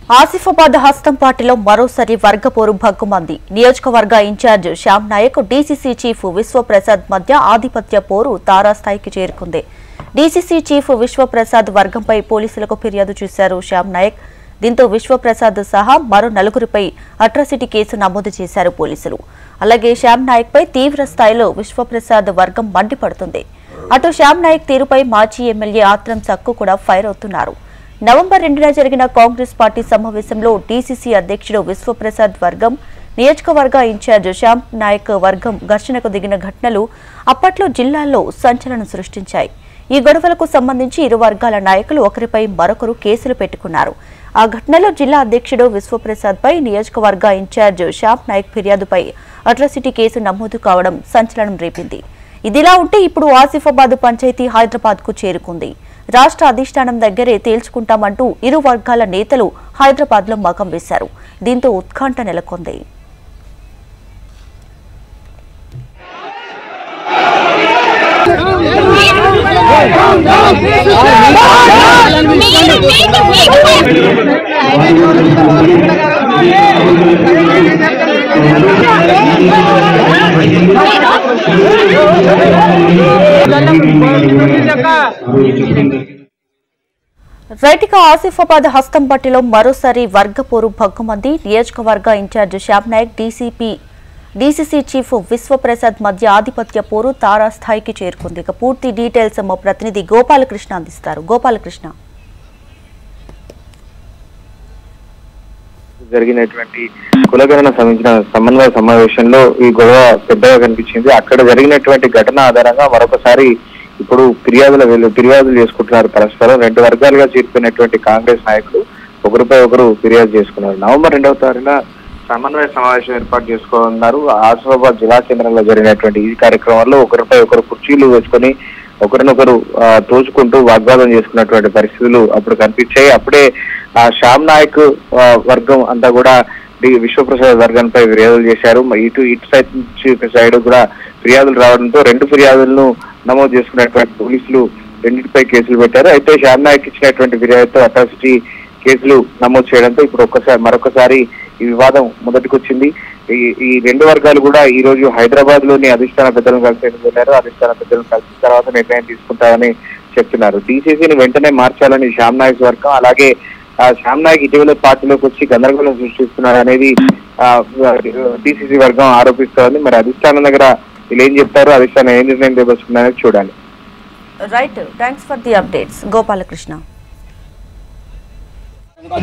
ఆసిఫాబాద్ హస్తం పార్టీలో మరోసారి వర్గపోరు భగ్గుమంది. నియోజకవర్గ incharge Shyam Naik, DCC chief Vishwaprasad మధ్య ఆధిపత్య పోరు తారాస్థాయికి చేరుకుంది. డీసీసీ చీఫ్ విశ్వప్రసాద్ వర్గంపై పోలీసులకు ఫిర్యాదు చేశారు శ్యామ్ నాయక్. దీంతో విశ్వప్రసాద్ సహా మరో నలుగురిపై అట్రాసిటీ కేసు నమోదు చేశారు పోలీసులు. అలాగే శ్యామ్ నాయక్ పై తీవ్ర స్థాయిలో విశ్వప్రసాద్ వర్గం మండిపడుతుంది. అటు శ్యామ్ నాయక్ తీరుపై మాజీ ఎమ్మెల్యే ఆత్రం సక్కు కూడా ఫైర్ అవుతున్నారు. నవంబర్ 2న జరిగిన కాంగ్రెస్ పార్టీ సమావేశంలో డీసీసీ అధ్యక్షుడు విశ్వప్రసాద్ వర్గం, నియోజకవర్గ ఇన్ఛార్జ్ శ్యామ్ నాయక్ వర్గం ఘర్షణకు దిగిన ఘటనలు అప్పట్లో జిల్లాల్లో సంచలనం సృష్టించాయి. ఈ గొడవలకు సంబంధించి ఇరు వర్గాల నాయకులు ఒకరిపై మరొకరు కేసులు పెట్టుకున్నారు. ఆ ఘటనలో జిల్లా అధ్యక్షుడు విశ్వప్రసాద్ పై నియోజకవర్గ ఇన్ఛార్జ్ శ్యామ్ నాయక్ ఫిర్యాదుపై అట్రాసిటీ కేసు నమోదు కావడం సంచలనం రేపింది. ఇదిలా ఉంటే ఇప్పుడు ఆసిఫాబాద్ పంచాయతీ హైదరాబాద్ కు చేరుకుంది. రాష్ట్ర అధిష్టానం దగ్గరే తేల్చుకుంటామంటూ ఇరు వర్గాల నేతలు హైదరాబాద్ లో మకం వేశారు. దీంతో ఉత్కంఠ నెలకొంది. రైట్గా ఆసిఫాబాద్ హస్తంపట్టిలో మరోసారి వర్గపోరు భగ్గుమంది. నియోజకవర్గ incharge Shyam Naik, DCC chief Vishwaprasad మధ్య ఆధిపత్య పోరు తారాస్థాయికి చేరుకుంది. ఇక పూర్తి డీటెయిల్స్ మా ప్రతినిధి గోపాలకృష్ణ అందిస్తారు. గోపాలకృష్ణ, జరిగినటువంటి కులగణన సమన్వయ సమావేశంలో ఈ గొడవ పెద్దగా కనిపించింది. అక్కడ జరిగినటువంటి ఘటన ఆధారంగా మరొకసారి ఇప్పుడు ఫిర్యాదులు చేసుకుంటున్నారు. పరస్పరం రెండు వర్గాలుగా చేరిపోయినటువంటి కాంగ్రెస్ నాయకులు ఒకరిపై ఒకరు ఫిర్యాదు చేసుకున్నారు. నవంబర్ 2వ తారీఖున సమన్వయ సమావేశం ఏర్పాటు చేసుకోనున్నారు. ఆసిఫాబాద్ జిల్లా కేంద్రంలో జరిగినటువంటి ఈ కార్యక్రమంలో ఒకరిపై ఒకరు కుర్చీలు వేసుకొని ఒకరినొకరు తోచుకుంటూ వాగ్వాదం చేసుకున్నటువంటి పరిస్థితులు అప్పుడు కనిపించాయి. అప్పుడే శ్యామ్ నాయక్ వర్గం అంతా కూడా విశ్వప్రసాద్ వర్గంపై ఫిర్యాదులు చేశారు. ఇటు సైడ్ కూడా ఫిర్యాదులు రావడంతో రెండు ఫిర్యాదులను నమోదు చేసుకున్నటువంటి పోలీసులు రెండింటిపై కేసులు పెట్టారు. అయితే శ్యామ్ నాయక్ ఇచ్చినటువంటి ఫిర్యాదుతో అట్రాసిటీ కేసులు నమోదు చేయడంతో ఇప్పుడు మరొకసారి ఈ వివాదం మొదటికొచ్చింది. ఈ రెండు వర్గాలు కూడా ఈ రోజు హైదరాబాద్ లోని అధిష్టాన పెద్దలను కలిసేందుకు వెళ్ళారు. అధిష్టాన పెద్దలను కలిసిన తర్వాత నిర్ణయం తీసుకుంటామని చెప్తున్నారు. డీసీసీని వెంటనే మార్చాలని శ్యామ్ నాయక్ వర్గం, అలాగే శ్యామ్ నాయక్ ఇటీవల పార్టీలోకి వచ్చి గందరగోళం సృష్టిస్తున్నారు అనేది డీసీసీ వర్గం ఆరోపిస్తోంది. మరి అధిష్టానం దగ్గర వీళ్ళు ఏం చెప్తారు, అధిష్టానం ఏం నిర్ణయం తీసుకుంటున్నారో చూడాలి. Right, thanks for the updates Gopalakrishna. Hey!